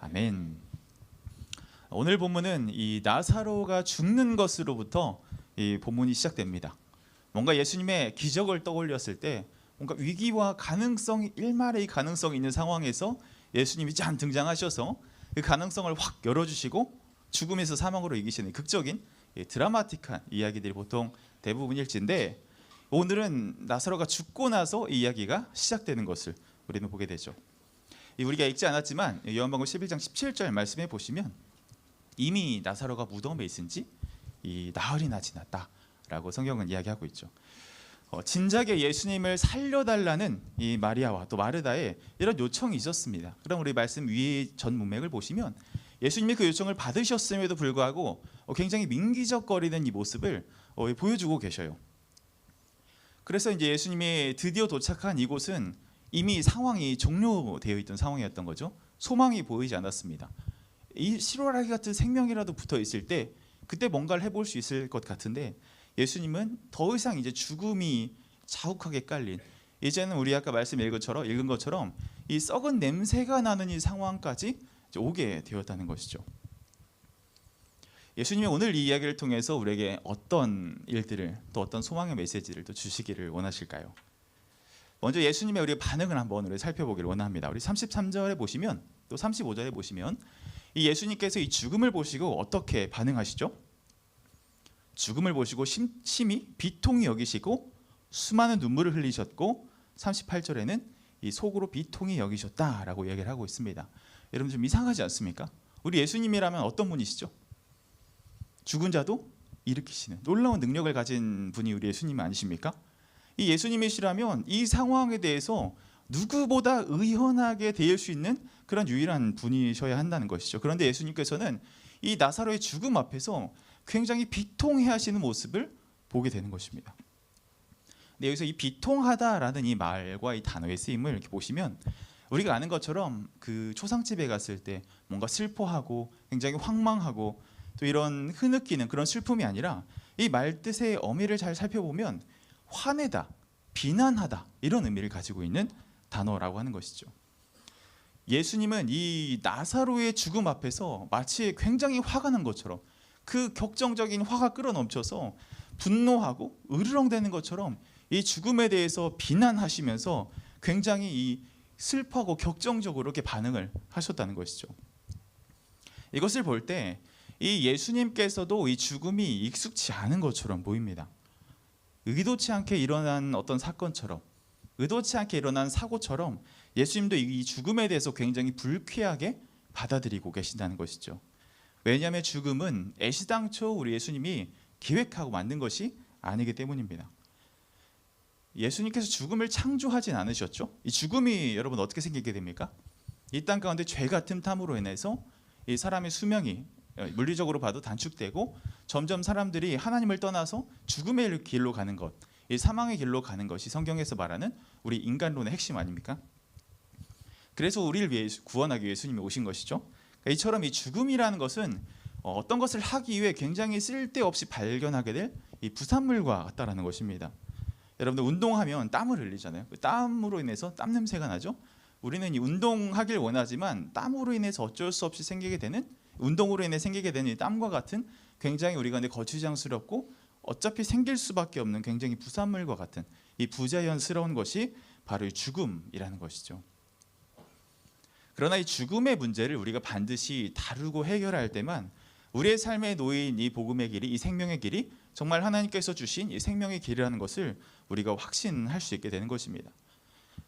아멘. 오늘 본문은 이 나사로가 죽는 것으로부터 이 본문이 시작됩니다. 뭔가 예수님의 기적을 떠올렸을 때 뭔가 위기와 가능성이 일말의 가능성이 있는 상황에서 예수님이 짠 등장하셔서 그 가능성을 확 열어주시고 죽음에서 사망으로 이기시는 극적인 드라마틱한 이야기들이 보통 대부분일진데, 오늘은 나사로가 죽고 나서 이 이야기가 시작되는 것을 우리는 보게 되죠. 우리가 읽지 않았지만 요한복음 11장 17절 말씀에 보시면 이미 나사로가 무덤에 있은 지 나흘이나 지났다라고 성경은 이야기하고 있죠. 진작에 예수님을 살려달라는 이 마리아와 또 마르다의 이런 요청이 있었습니다. 그럼 우리 말씀 위의 전 문맥을 보시면 예수님이 그 요청을 받으셨음에도 불구하고 굉장히 민기적거리는 이 모습을 보여주고 계셔요. 그래서 이제 예수님이 드디어 도착한 이곳은 이미 상황이 종료되어 있던 상황이었던 거죠. 소망이 보이지 않았습니다. 이 실오라기 같은 생명이라도 붙어 있을 때 그때 뭔가를 해볼 수 있을 것 같은데, 예수님은 더 이상 이제 죽음이 자욱하게 깔린, 이제는 우리 아까 말씀 읽은 것처럼 이 썩은 냄새가 나는 이 상황까지 오게 되었다는 것이죠. 예수님이 오늘 이 이야기를 통해서 우리에게 어떤 일들을, 또 어떤 소망의 메시지를 또 주시기를 원하실까요? 먼저 예수님의 우리 반응을 한번 우리 살펴보기를 원합니다. 우리 33절에 보시면 또 35절에 보시면 이 예수님께서 이 죽음을 보시고 어떻게 반응하시죠? 죽음을 보시고 심히 비통히 여기시고 수많은 눈물을 흘리셨고, 38절에는 이 속으로 비통히 여기셨다라고 얘기를 하고 있습니다. 여러분 좀 이상하지 않습니까? 우리 예수님이라면 어떤 분이시죠? 죽은 자도 일으키시는 놀라운 능력을 가진 분이 우리 예수님 아니십니까? 이 예수님이시라면 이 상황에 대해서 누구보다 의연하게 대할 수 있는 그런 유일한 분이셔야 한다는 것이죠. 그런데 예수님께서는 이 나사로의 죽음 앞에서 굉장히 비통해하시는 모습을 보게 되는 것입니다. 근데 여기서 이 비통하다라는 이 말과 이 단어의 쓰임을 이렇게 보시면 우리가 아는 것처럼 그 초상집에 갔을 때 뭔가 슬퍼하고 굉장히 황망하고 또 이런 흐느끼는 그런 슬픔이 아니라, 이 말뜻의 어미를 잘 살펴보면 화내다, 비난하다 이런 의미를 가지고 있는 단어라고 하는 것이죠. 예수님은 이 나사로의 죽음 앞에서 마치 굉장히 화가 난 것처럼, 그 격정적인 화가 끌어넘쳐서 분노하고 으르렁대는 것처럼 이 죽음에 대해서 비난하시면서 굉장히 이 슬퍼하고 격정적으로 이렇게 반응을 하셨다는 것이죠. 이것을 볼 때 이 예수님께서도 이 죽음이 익숙치 않은 것처럼 보입니다. 의도치 않게 일어난 어떤 사건처럼, 의도치 않게 일어난 사고처럼 예수님도 이 죽음에 대해서 굉장히 불쾌하게 받아들이고 계신다는 것이죠. 왜냐하면 죽음은 애시당초 우리 예수님이 기획하고 만든 것이 아니기 때문입니다. 예수님께서 죽음을 창조하진 않으셨죠. 이 죽음이 여러분 어떻게 생기게 됩니까? 이 땅 가운데 죄가 틈탐으로 인해서 이 사람의 수명이 물리적으로 봐도 단축되고 점점 사람들이 하나님을 떠나서 죽음의 길로 가는 것, 이 사망의 길로 가는 것이 성경에서 말하는 우리 인간론의 핵심 아닙니까? 그래서 우리를 위해 구원하기 위해 예수님이 오신 것이죠. 이처럼 이 죽음이라는 것은 어떤 것을 하기 위해 굉장히 쓸데없이 발견하게 될 이 부산물과 같다라는 것입니다. 여러분들 운동하면 땀을 흘리잖아요. 땀으로 인해서 땀 냄새가 나죠. 우리는 이 운동하길 원하지만 땀으로 인해서 어쩔 수 없이 생기게 되는, 운동으로 인해 생기게 되는 이 땀과 같은 굉장히 우리가 거추장스럽고 어차피 생길 수밖에 없는 굉장히 부산물과 같은 이 부자연스러운 것이 바로 이 죽음이라는 것이죠. 그러나 이 죽음의 문제를 우리가 반드시 다루고 해결할 때만 우리의 삶에 놓인 이 복음의 길이, 이 생명의 길이 정말 하나님께서 주신 이 생명의 길이라는 것을 우리가 확신할 수 있게 되는 것입니다.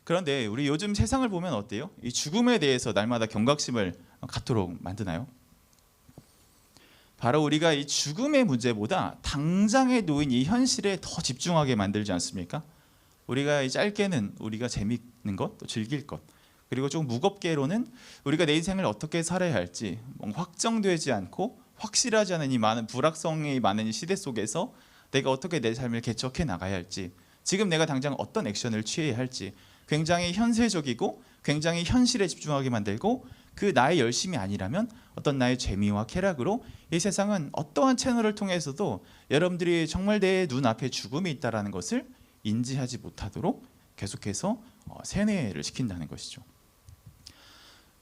그런데 우리 요즘 세상을 보면 어때요? 이 죽음에 대해서 날마다 경각심을 갖도록 만드나요? 바로 우리가 이 죽음의 문제보다 당장에 놓인 이 현실에 더 집중하게 만들지 않습니까? 우리가 이 짧게는 우리가 재밌는 것, 또 즐길 것, 그리고 좀 무겁게로는 우리가 내 인생을 어떻게 살아야 할지 확정되지 않고 확실하지 않은 이 많은 불확성이 많은 이 시대 속에서 내가 어떻게 내 삶을 개척해 나가야 할지, 지금 내가 당장 어떤 액션을 취해야 할지 굉장히 현세적이고 굉장히 현실에 집중하게 만들고, 그 나의 열심이 아니라면 어떤 나의 재미와 쾌락으로 이 세상은 어떠한 채널을 통해서도 여러분들이 정말 내 눈앞에 죽음이 있다는 것을 인지하지 못하도록 계속해서 세뇌를 시킨다는 것이죠.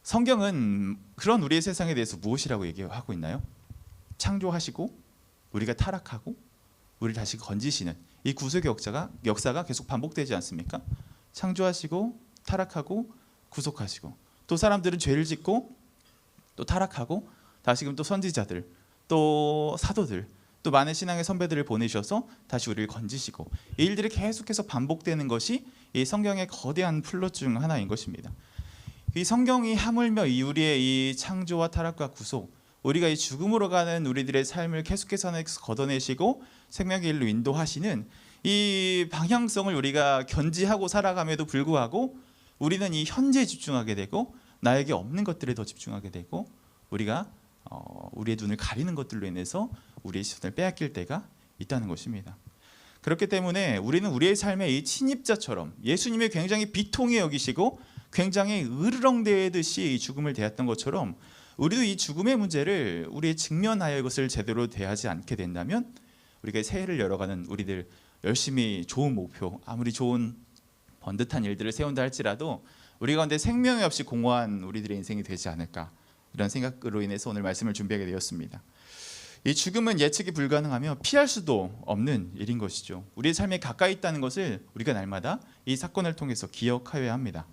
성경은 그런 우리의 세상에 대해서 무엇이라고 얘기하고 있나요? 창조하시고 우리가 타락하고 우리를 다시 건지시는 이 구속의 역사가 계속 반복되지 않습니까? 창조하시고 타락하고 구속하시고, 또 사람들은 죄를 짓고 또 타락하고 다시금 또 선지자들, 또 사도들, 또 많은 신앙의 선배들을 보내셔서 다시 우리를 건지시고, 이 일들이 계속해서 반복되는 것이 이 성경의 거대한 플롯 중 하나인 것입니다. 이 성경이 하물며 이 우리의 이 창조와 타락과 구속, 우리가 이 죽음으로 가는 우리들의 삶을 계속해서 걷어내시고 생명의 길로 인도하시는 이 방향성을 우리가 견지하고 살아감에도 불구하고 우리는 이 현재에 집중하게 되고 나에게 없는 것들에 더 집중하게 되고 우리가 우리의 눈을 가리는 것들로 인해서 우리의 시선을 빼앗길 때가 있다는 것입니다. 그렇기 때문에 우리는 우리의 삶의 이 침입자처럼 예수님이 굉장히 비통히 여기시고 굉장히 으르렁대듯이 이 죽음을 대했던 것처럼 우리도 이 죽음의 문제를 우리의 직면하여 이것을 제대로 대하지 않게 된다면 우리가 새해를 열어가는 우리들 열심히 좋은 목표, 아무리 좋은 번듯한 일들을 세운다 할지라도 우리 가운데 생명이 없이 공허한 우리들의 인생이 되지 않을까, 이런 생각으로 인해서 오늘 말씀을 준비하게 되었습니다. 이 죽음은 예측이 불가능하며 피할 수도 없는 일인 것이죠. 우리의 삶에 가까이 있다는 것을 우리가 날마다 이 사건을 통해서 기억하여야 합니다.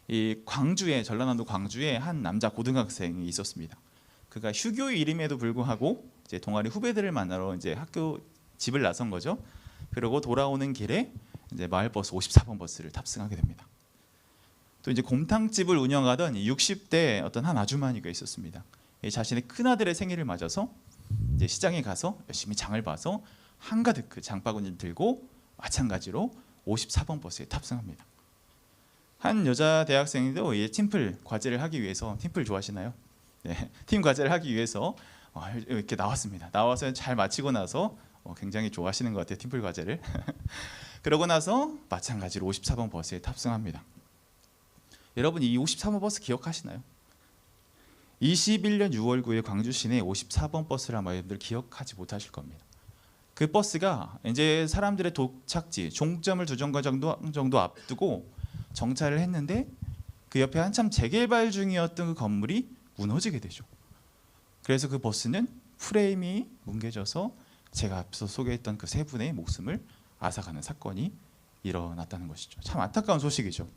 이 광주에, 전라남도 광주에 한 남자 고등학생이 있었습니다. 그가 휴교일임에도 불구하고 이제 동아리 후배들을 만나러 이제 학교 집을 나선 거죠. 그리고 돌아오는 길에 이제 마을버스 54번 버스를 탑승하게 됩니다. 또 이제 곰탕집을 운영하던 60대 어떤 한 아주머니가 있었습니다. 자신의 큰 아들의 생일을 맞아서 이제 시장에 가서 열심히 장을 봐서 한가득 그 장바구니를 들고 마찬가지로 54번 버스에 탑승합니다. 한 여자 대학생도 팀플 과제를 하기 위해서, 팀플 좋아하시나요? 네, 팀 과제를 하기 위해서 이렇게 나왔습니다. 나와서 잘 마치고 나서 굉장히 좋아하시는 것 같아요, 팀플 과제를. 그러고 나서 마찬가지로 54번 버스에 탑승합니다. 여러분, 이 54번 버스 기억하시나요? 21년 6월 9일 광주 시내 54번 버스를 아마 여러분들 기억하지 못하실 겁니다. 그 버스가 이제 사람들의 도착지, 종점을 2정거 정도 앞두고 정차를 했는데 그 옆에 한참 재개발 중이었던 그 건물이 무너지게 되죠. 그래서 그 버스는 프레임이 뭉개져서 제가 앞서 소개했던 그 세 분의 목숨을 앗아가는 사건이 일어났다는 것이죠. 참 안타까운 소식이죠.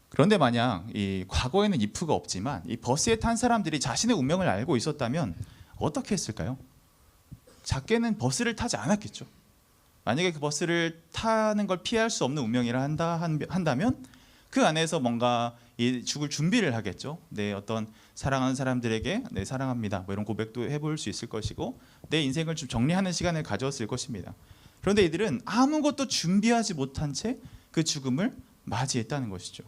그런데 만약 이 과거에는 if가 없지만 이 버스에 탄 사람들이 자신의 운명을 알고 있었다면 어떻게 했을까요? 작게는 버스를 타지 않았겠죠. 만약에 그 버스를 타는 걸 피할 수 없는 운명이라 한다면 그 안에서 뭔가 이 죽을 준비를 하겠죠. 내 어떤 사랑하는 사람들에게 내 사랑합니다 뭐 이런 고백도 해볼 수 있을 것이고 내 인생을 좀 정리하는 시간을 가졌을 것입니다. 그런데 이들은 아무것도 준비하지 못한 채 그 죽음을 맞이했다는 것이죠.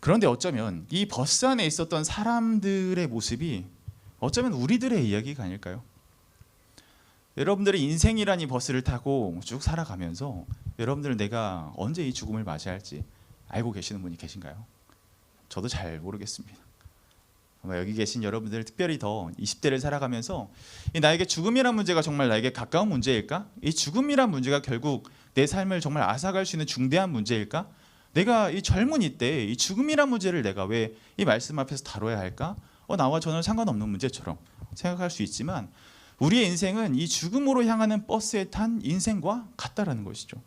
그런데 어쩌면 이 버스 안에 있었던 사람들의 모습이 어쩌면 우리들의 이야기가 아닐까요? 여러분들의 인생이란 이 버스를 타고 쭉 살아가면서 여러분들 내가 언제 이 죽음을 맞이할지 알고 계시는 분이 계신가요? 저도 잘 모르겠습니다. 아마 여기 계신 여러분들 특별히 더 20대를 살아가면서 나에게 죽음이란 문제가 정말 나에게 가까운 문제일까? 이 죽음이란 문제가 결국 내 삶을 정말 앗아갈 수 있는 중대한 문제일까? 내가 이 젊은이 때 이 죽음이란 문제를 내가 왜 이 말씀 앞에서 다뤄야 할까? 나와 저는 상관없는 문제처럼 생각할 수 있지만 우리의 인생은 이 죽음으로 향하는 버스에 탄 인생과 같다라는 것이죠.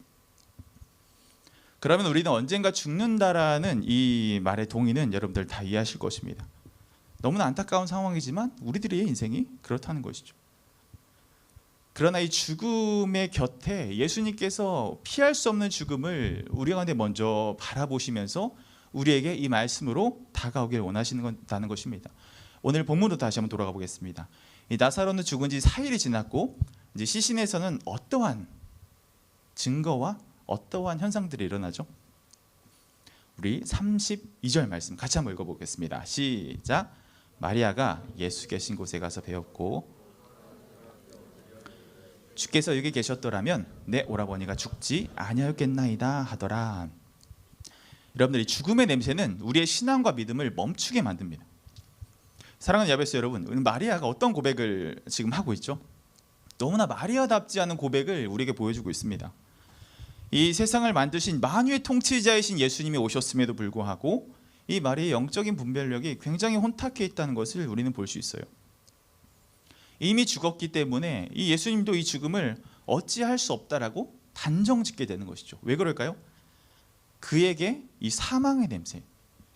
그러면 우리는 언젠가 죽는다라는 이 말의 동의는 여러분들 다 이해하실 것입니다. 너무나 안타까운 상황이지만 우리들의 인생이 그렇다는 것이죠. 그러나 이 죽음의 곁에 예수님께서 피할 수 없는 죽음을 우리 가운데 먼저 바라보시면서 우리에게 이 말씀으로 다가오길 원하시는 것입니다. 오늘 본문으로 다시 한번 돌아가 보겠습니다. 이 나사로는 죽은 지 4일이 지났고 이제 시신에서는 어떠한 증거와 어떠한 현상들이 일어나죠? 우리 32절 말씀 같이 한번 읽어보겠습니다. 시작. 마리아가 예수 계신 곳에 가서 배웠고 주께서 여기 계셨더라면 내 오라버니가 죽지 아니하였겠나이다 하더라. 여러분들이 죽음의 냄새는 우리의 신앙과 믿음을 멈추게 만듭니다. 사랑하는 야베스 여러분, 마리아가 어떤 고백을 지금 하고 있죠? 너무나 마리아답지 않은 고백을 우리에게 보여주고 있습니다. 이 세상을 만드신 만유의 통치자이신 예수님이 오셨음에도 불구하고 이 마리의 영적인 분별력이 굉장히 혼탁해 있다는 것을 우리는 볼 수 있어요. 이미 죽었기 때문에 이 예수님도 이 죽음을 어찌할 수 없다라고 단정짓게 되는 것이죠. 왜 그럴까요? 그에게 이 사망의 냄새,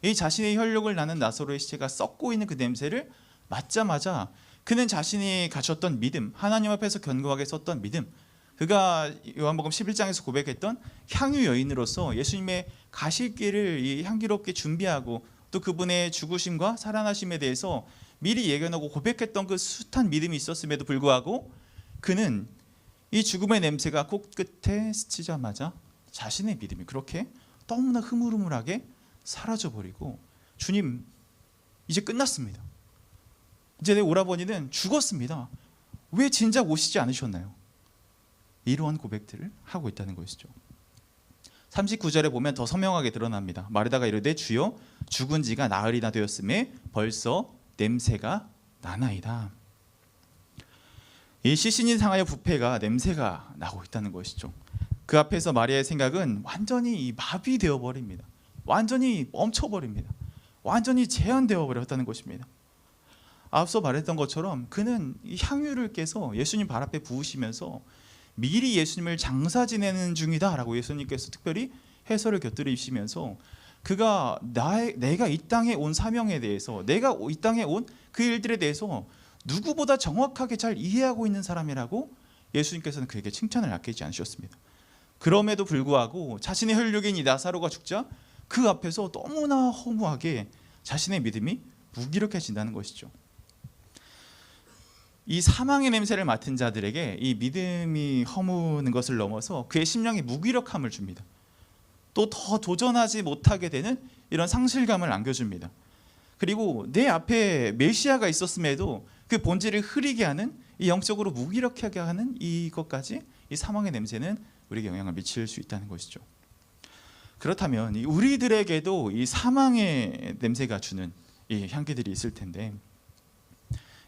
이 자신의 혈육을 나는 나사로의 시체가 썩고 있는 그 냄새를 맡자마자 그는 자신이 가졌던 믿음, 하나님 앞에서 견고하게 섰던 믿음, 그가 요한복음 11장에서 고백했던 향유 여인으로서 예수님의 가실 길을 이 향기롭게 준비하고 또 그분의 죽으심과 살아나심에 대해서 미리 예견하고 고백했던 그 숱한 믿음이 있었음에도 불구하고 그는 이 죽음의 냄새가 코끝에 스치자마자 자신의 믿음이 그렇게 너무나 흐물흐물하게 사라져버리고, 주님 이제 끝났습니다, 이제 내 오라버니는 죽었습니다, 왜 진작 오시지 않으셨나요? 이러한 고백들을 하고 있다는 것이죠. 39절에 보면 더 선명하게 드러납니다. 마르다가 이르되 주여 죽은 지가 나흘이나 되었음에 벌써 냄새가 나나이다. 이 시신이 상하여 부패가 냄새가 나고 있다는 것이죠. 그 앞에서 마리아의 생각은 완전히 마비되어 버립니다. 완전히 멈춰버립니다. 완전히 제한되어 버렸다는 것입니다. 앞서 말했던 것처럼 그는 이 향유를 깨서 예수님 발 앞에 부으시면서 미리 예수님을 장사 지내는 중이다라고 예수님께서 특별히 해설을 곁들이시면서 그가 내가 이 땅에 온 사명에 대해서, 내가 이 땅에 온 그 일들에 대해서 누구보다 정확하게 잘 이해하고 있는 사람이라고 예수님께서는 그에게 칭찬을 아끼지 않으셨습니다. 그럼에도 불구하고 자신의 혈육인 이 나사로가 죽자 그 앞에서 너무나 허무하게 자신의 믿음이 무기력해진다는 것이죠. 이 사망의 냄새를 맡은 자들에게 이 믿음이 허무는 것을 넘어서 그의 심령에 무기력함을 줍니다. 또 더 도전하지 못하게 되는 이런 상실감을 안겨줍니다. 그리고 내 앞에 메시아가 있었음에도 그 본질을 흐리게 하는, 이 영적으로 무기력하게 하는 이것까지, 이 사망의 냄새는 우리에게 영향을 미칠 수 있다는 것이죠. 그렇다면 우리들에게도 이 사망의 냄새가 주는 이 향기들이 있을 텐데,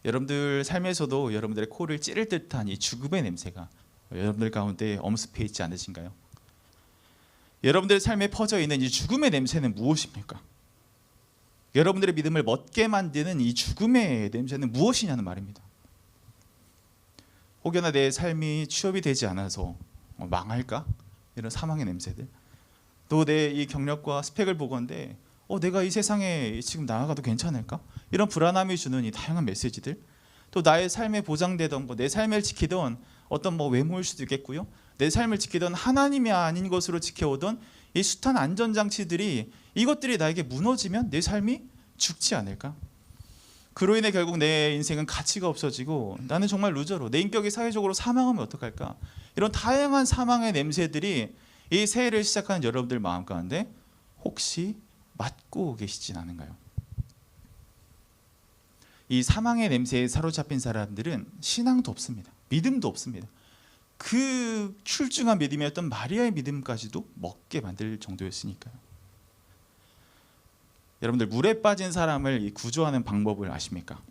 여러분들 삶에서도 여러분들의 코를 찌를 듯한 이 죽음의 냄새가 여러분들 가운데 엄습해 있지 않으신가요? 여러분들의 삶에 퍼져 있는 이 죽음의 냄새는 무엇입니까? 여러분들의 믿음을 멎게 만드는 이 죽음의 냄새는 무엇이냐는 말입니다. 혹여나 내 삶이 취업이 되지 않아서 망할까? 이런 사망의 냄새들. 또 내 이 경력과 스펙을 보건대 내가 이 세상에 지금 나아가도 괜찮을까? 이런 불안함이 주는 이 다양한 메시지들. 또 나의 삶에 보장되던 내 삶을 지키던 어떤 외모일 수도 있겠고요, 내 삶을 지키던 하나님이 아닌 것으로 지켜오던 이 숱한 안전장치들이, 이것들이 나에게 무너지면 내 삶이 죽지 않을까? 그로 인해 결국 내 인생은 가치가 없어지고 나는 정말 루저로, 내 인격이 사회적으로 사망하면 어떡할까? 이런 다양한 사망의 냄새들이 이 새해를 시작하는 여러분들 마음 가운데 혹시 맡고 계시진 않은가요? 이 사망의 냄새에 사로잡힌 사람들은 신앙도 없습니다. 믿음도 없습니다. 그 출중한 믿음이었던 마리아의 믿음까지도 먹게 만들 정도였으니까요. 여러분들 물에 빠진 사람을 구조하는 방법을 아십니까?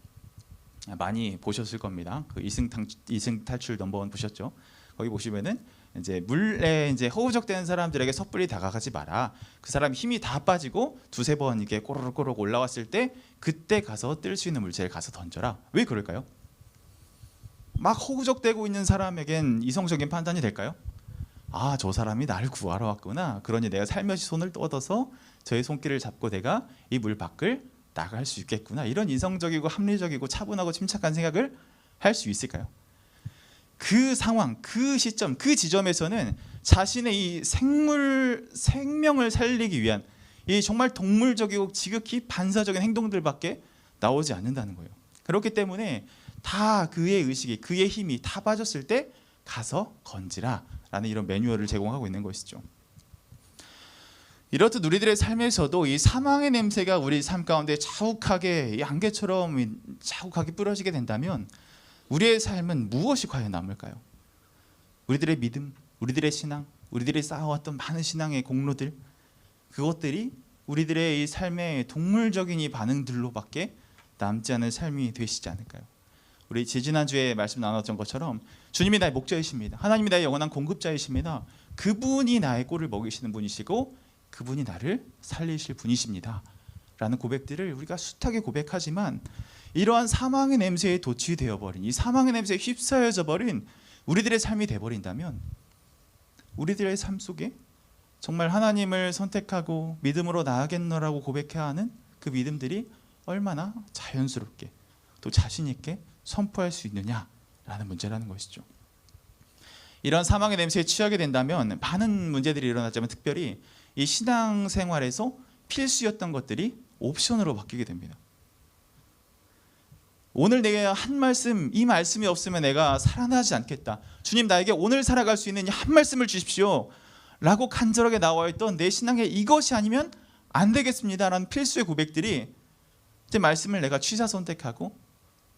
많이 보셨을 겁니다. 그 이승 탈출 넘버 1 보셨죠? 거기 보시면은 이제 물에 허우적대는 사람들에게 섣불리 다가가지 마라. 그 사람 힘이 다 빠지고 두세 번 이게 꼬르륵 올라왔을 때 그때 가서 뜰 수 있는 물체를 가서 던져라. 왜 그럴까요? 막 허우적대고 있는 사람에겐 이성적인 판단이 될까요? 아, 저 사람이 나를 구하러 왔구나. 그러니 내가 살며시 손을 뻗어서 저의 손길을 잡고 내가 이 물 밖을 나갈 수 있겠구나. 이런 이성적이고 합리적이고 차분하고 침착한 생각을 할 수 있을까요? 그 상황, 그 시점, 그 지점에서는 자신의 이 생명을 살리기 위한 이 정말 동물적이고 지극히 반사적인 행동들밖에 나오지 않는다는 거예요. 그렇기 때문에 다 그의 의식이, 그의 힘이 다 빠졌을 때 가서 건지라 라는 이런 매뉴얼을 제공하고 있는 것이죠. 이렇듯 우리들의 삶에서도 이 사망의 냄새가 우리 삶 가운데 자욱하게 이 안개처럼 자욱하게 뿌려지게 된다면 우리의 삶은 무엇이 과연 남을까요? 우리들의 믿음, 우리들의 신앙, 우리들이 쌓아왔던 많은 신앙의 공로들, 그것들이 우리들의 이 삶의 동물적인 이 반응들로밖에 남지 않은 삶이 되시지 않을까요? 우리 지지난주에 말씀 나눴던 것처럼 주님이 나의 목자이십니다. 하나님이 나의 영원한 공급자이십니다. 그분이 나의 꼴을 먹이시는 분이시고 그분이 나를 살리실 분이십니다 라는 고백들을 우리가 숱하게 고백하지만 이러한 사망의 냄새에 도취되어버린, 이 사망의 냄새에 휩싸여져 버린 우리들의 삶이 돼버린다면 우리들의 삶 속에 정말 하나님을 선택하고 믿음으로 나아가겠노라고 고백해야 하는 그 믿음들이 얼마나 자연스럽게 또 자신 있게 선포할 수 있느냐라는 문제라는 것이죠. 이런 사망의 냄새에 취하게 된다면 많은 문제들이 일어나자면 특별히 이 신앙생활에서 필수였던 것들이 옵션으로 바뀌게 됩니다. 오늘 내가 한 말씀, 이 말씀이 없으면 내가 살아나지 않겠다. 주님 나에게 오늘 살아갈 수 있는 한 말씀을 주십시오 라고 간절하게 나와있던 내 신앙에 이것이 아니면 안 되겠습니다 라는 필수의 고백들이 이제 말씀을 내가 취사 선택하고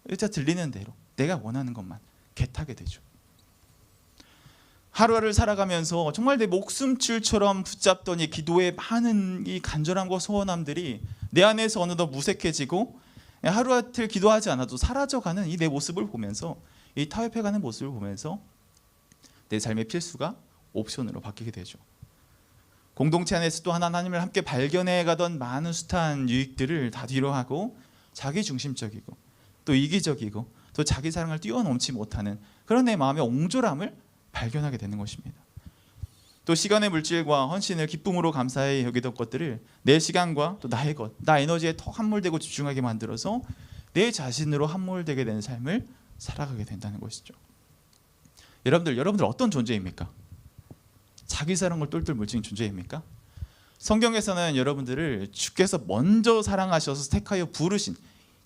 일단 들리는 대로 내가 원하는 것만 개타게 되죠. 하루하루를 살아가면서 정말 내 목숨줄처럼 붙잡던 이 기도의 많은 이 간절함과 소원함들이 내 안에서 어느덧 무색해지고 하루아틀 기도하지 않아도 사라져가는 이 내 모습을 보면서, 이 타협해가는 모습을 보면서 내 삶의 필수가 옵션으로 바뀌게 되죠. 공동체 안에서 또 하나님을 함께 발견해가던 많은 숱한 유익들을 다 뒤로 하고 자기중심적이고 또 이기적이고 또 자기 사랑을 뛰어넘지 못하는 그런 내 마음의 옹졸함을 발견하게 되는 것입니다. 또 시간의 물질과 헌신을 기쁨으로 감사히 여기던 것들을 내 시간과 또 나의 것, 나 에너지에 더 함몰되고 집중하게 만들어서 내 자신으로 함몰되게 되는 삶을 살아가게 된다는 것이죠. 여러분들 어떤 존재입니까? 자기 사랑을 똘똘 뭉친 존재입니까? 성경에서는 여러분들을 주께서 먼저 사랑하셔서 택하여 부르신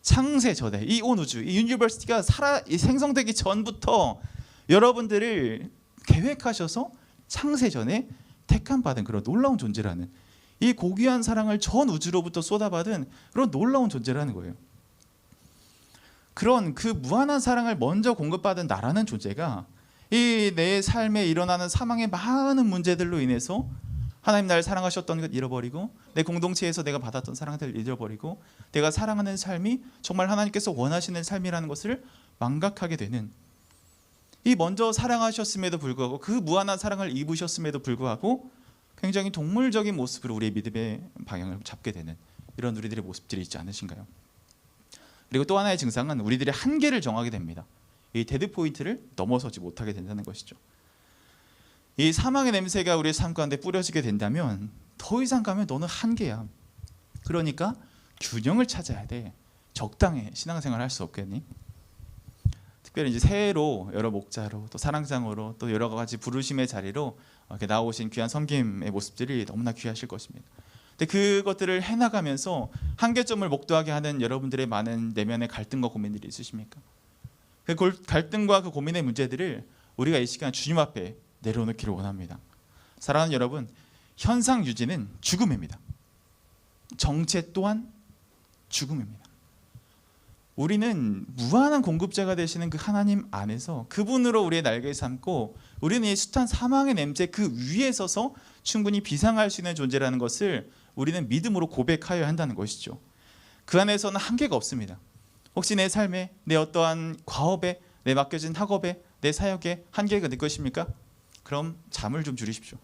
창세 전에 이 온 우주, 이 유니버시티가 생성되기 전부터 여러분들을 계획하셔서 창세 전에 택함 받은 그런 놀라운 존재라는, 이 고귀한 사랑을 전 우주로부터 쏟아받은 그런 놀라운 존재라는 거예요. 그런 그 무한한 사랑을 먼저 공급받은 나라는 존재가 이 내 삶에 일어나는 사망의 많은 문제들로 인해서 하나님 나를 사랑하셨던 것 잃어버리고 내 공동체에서 내가 받았던 사랑들을 잃어버리고 내가 사랑하는 삶이 정말 하나님께서 원하시는 삶이라는 것을 망각하게 되는, 이 먼저 사랑하셨음에도 불구하고 그 무한한 사랑을 입으셨음에도 불구하고 굉장히 동물적인 모습으로 우리의 믿음의 방향을 잡게 되는 이런 우리들의 모습들이 있지 않으신가요? 그리고 또 하나의 증상은 우리들의 한계를 정하게 됩니다. 이 데드 포인트를 넘어서지 못하게 된다는 것이죠. 이 사망의 냄새가 우리의 삶 가운데 뿌려지게 된다면 더 이상 가면 너는 한계야. 그러니까 균형을 찾아야 돼. 적당히 신앙생활을 할 수 없겠니? 특별히 이제 새해로 여러 목자로 또 사랑장으로 또 여러 가지 부르심의 자리로 이렇게 나오신 귀한 섬김의 모습들이 너무나 귀하실 것입니다. 근데 그것들을 해나가면서 한계점을 목도하게 하는 여러분들의 많은 내면의 갈등과 고민들이 있으십니까? 그 갈등과 그 고민의 문제들을 우리가 이 시간 주님 앞에 내려놓기를 원합니다. 사랑하는 여러분, 현상 유지는 죽음입니다. 정체 또한 죽음입니다. 우리는 무한한 공급자가 되시는 그 하나님 안에서 그분으로 우리의 날개를 삼고 우리는 이 숱한 사망의 냄새 그 위에 서서 충분히 비상할 수 있는 존재라는 것을 우리는 믿음으로 고백하여야 한다는 것이죠. 그 안에서는 한계가 없습니다. 혹시 내 삶에, 내 어떠한 과업에, 내 맡겨진 학업에, 내 사역에 한계가 느끼십니까? 그럼 잠을 좀 줄이십시오.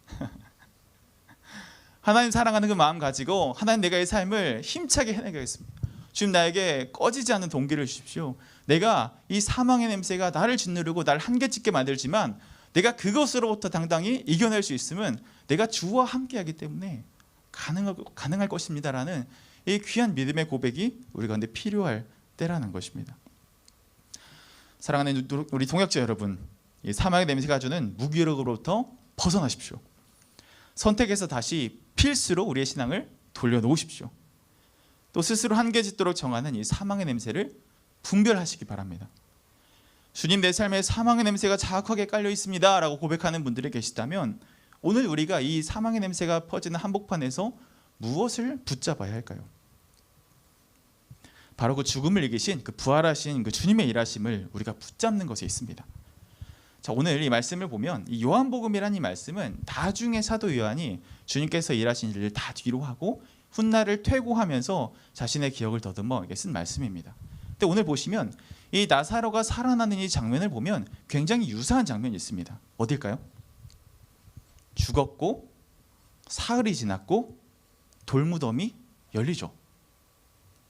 하나님 사랑하는 그 마음 가지고 하나님 내가 이 삶을 힘차게 해내겠습니다. 주님 나에게 꺼지지 않는 동기를 주십시오. 내가 이 사망의 냄새가 나를 짓누르고 나를 한계짓게 만들지만 내가 그것으로부터 당당히 이겨낼 수 있으면 내가 주와 함께하기 때문에 가능할 것입니다라는 이 귀한 믿음의 고백이 우리 가운데 필요할 때라는 것입니다. 사랑하는 우리 동역자 여러분, 이 사망의 냄새가 주는 무기력으로부터 벗어나십시오. 선택해서 다시 필수로 우리의 신앙을 돌려놓으십시오. 또 스스로 한계짓도록 정하는 이 사망의 냄새를 분별하시기 바랍니다. 주님 내 삶에 사망의 냄새가 자욱하게 깔려 있습니다 라고 고백하는 분들이 계시다면 오늘 우리가 이 사망의 냄새가 퍼지는 한복판에서 무엇을 붙잡아야 할까요? 바로 그 죽음을 이기신 그 부활하신 그 주님의 일하심을 우리가 붙잡는 것에 있습니다. 자, 오늘 이 말씀을 보면 이 요한복음이라는 이 말씀은 나중에 사도 요한이 주님께서 일하신 일을 다 뒤로 하고 훗날을 퇴고하면서 자신의 기억을 더듬어 쓴 말씀입니다. 근데 오늘 보시면 이 나사로가 살아나는 이 장면을 보면 굉장히 유사한 장면이 있습니다. 어딜까요? 죽었고 사흘이 지났고 돌무덤이 열리죠.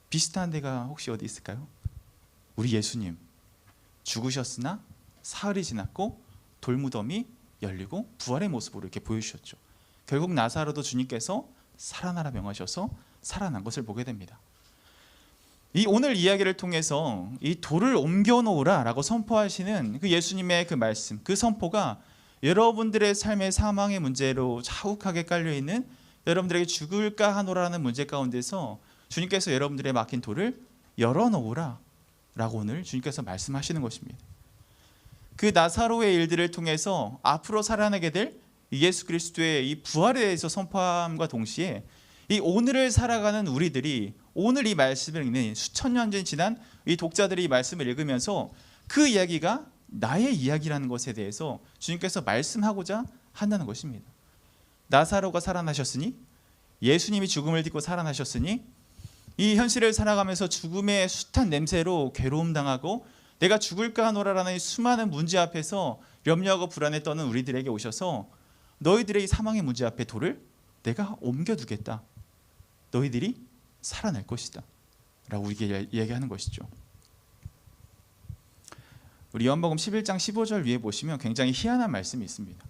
비슷한 데가 혹시 어디 있을까요? 우리 예수님 죽으셨으나 사흘이 지났고 돌무덤이 열리고 부활의 모습으로 이렇게 보여주셨죠. 결국 나사로도 주님께서 살아나라 명하셔서 살아난 것을 보게 됩니다. 이 오늘 이야기를 통해서 이 돌을 옮겨 놓으라라고 선포하시는 그 예수님의 그 말씀, 그 선포가 여러분들의 삶의 사망의 문제로 자욱하게 깔려 있는 여러분들에게 죽을까 하노라는 문제 가운데서 주님께서 여러분들의 막힌 돌을 열어 놓으라라고 오늘 주님께서 말씀하시는 것입니다. 그 나사로의 일들을 통해서 앞으로 살아나게 될 예수 그리스도의 이 부활에 대해서 선포함과 동시에 이 오늘을 살아가는 우리들이 오늘 이 말씀을 읽는 수천 년 전 지난 이 독자들이 이 말씀을 읽으면서 그 이야기가 나의 이야기라는 것에 대해서 주님께서 말씀하고자 한다는 것입니다. 나사로가 살아나셨으니, 예수님이 죽음을 딛고 살아나셨으니, 이 현실을 살아가면서 죽음의 숱한 냄새로 괴로움 당하고 내가 죽을까 하노라라는 수많은 문제 앞에서 염려하고 불안에 떠는 우리들에게 오셔서 너희들의 이 사망의 문제 앞에 돌을 내가 옮겨두겠다. 너희들이 살아날 것이다 라고 우리에게 이야기하는 것이죠. 우리 요한복음 11장 15절 위에 보시면 굉장히 희한한 말씀이 있습니다.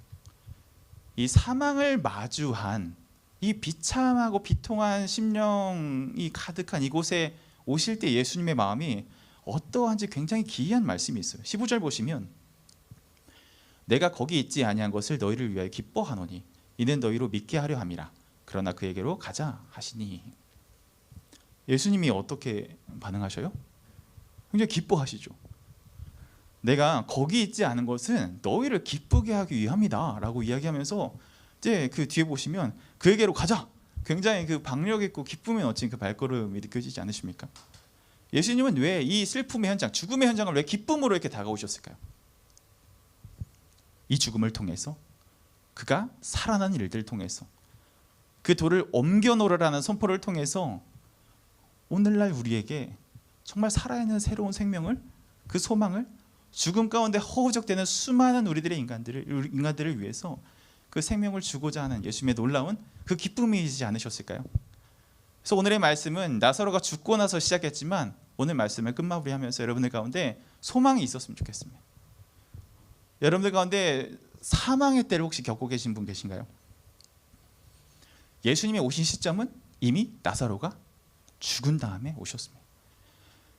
이 사망을 마주한 이 비참하고 비통한 심령이 가득한 이곳에 오실 때 예수님의 마음이 어떠한지 굉장히 기이한 말씀이 있어요. 15절 보시면 내가 거기 있지 아니한 것을 너희를 위하여 기뻐하노니 이는 너희로 믿게 하려 함이라. 그러나 그에게로 가자 하시니. 예수님이 어떻게 반응하셔요? 굉장히 기뻐하시죠. 내가 거기 있지 않은 것은 너희를 기쁘게 하기 위함이다 라고 이야기하면서 이제 그 뒤에 보시면 그에게로 가자. 굉장히 그 박력 있고 기쁨에 넘친 그 발걸음이 느껴지지 않으십니까? 예수님은 왜 이 슬픔의 현장, 죽음의 현장을 왜 기쁨으로 이렇게 다가오셨을까요? 이 죽음을 통해서, 그가 살아난 일들을 통해서, 그 돌을 옮겨 놓으라는 선포를 통해서 오늘날 우리에게 정말 살아있는 새로운 생명을, 그 소망을, 죽음 가운데 허우적대는 수많은 우리들의 인간들을 위해서 그 생명을 주고자 하는 예수님의 놀라운 그 기쁨이지 않으셨을까요? 그래서 오늘의 말씀은 나사로가 죽고 나서 시작했지만 오늘 말씀을 끝마무리하면서 여러분들 가운데 소망이 있었으면 좋겠습니다. 여러분들 가운데 사망의 때를 혹시 겪고 계신 분 계신가요? 예수님이 오신 시점은 이미 나사로가 죽은 다음에 오셨습니다.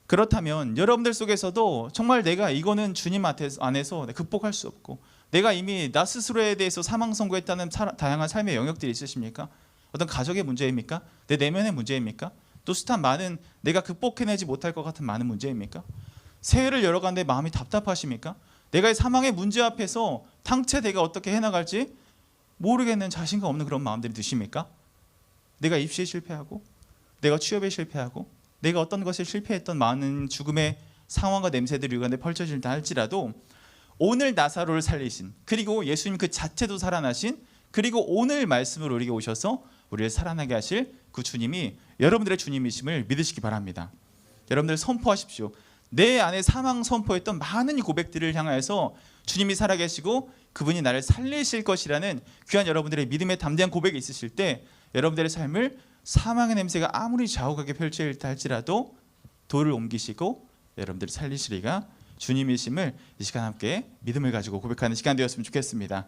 그렇다면 여러분들 속에서도 정말 내가 이거는 주님 안에서 극복할 수 없고 내가 이미 나 스스로에 대해서 사망 선고했다는 다양한 삶의 영역들이 있으십니까? 어떤 가족의 문제입니까? 내 내면의 문제입니까? 또 숱한 많은 내가 극복해내지 못할 것 같은 많은 문제입니까? 새해를 열어가는데 마음이 답답하십니까? 내가 이 사망의 문제 앞에서 당최 내가 어떻게 해나갈지 모르겠는 자신감 없는 그런 마음들이 드십니까? 내가 입시에 실패하고 내가 취업에 실패하고 내가 어떤 것에 실패했던 많은 죽음의 상황과 냄새들이 가운데 펼쳐진다 할지라도 오늘 나사로를 살리신, 그리고 예수님 그 자체도 살아나신, 그리고 오늘 말씀을 우리에게 오셔서 우리를 살아나게 하실 그 주님이 여러분들의 주님이심을 믿으시기 바랍니다. 여러분들 선포하십시오. 내 안에 사망 선포했던 많은 이 고백들을 향하여서 주님이 살아계시고 그분이 나를 살리실 것이라는 귀한 여러분들의 믿음에 담대한 고백이 있으실 때 여러분들의 삶을 사망의 냄새가 아무리 자욱하게 펼쳐질다 할지라도 돌을 옮기시고 여러분들을 살리시리가 주님이심을 이 시간 함께 믿음을 가지고 고백하는 시간 되었으면 좋겠습니다.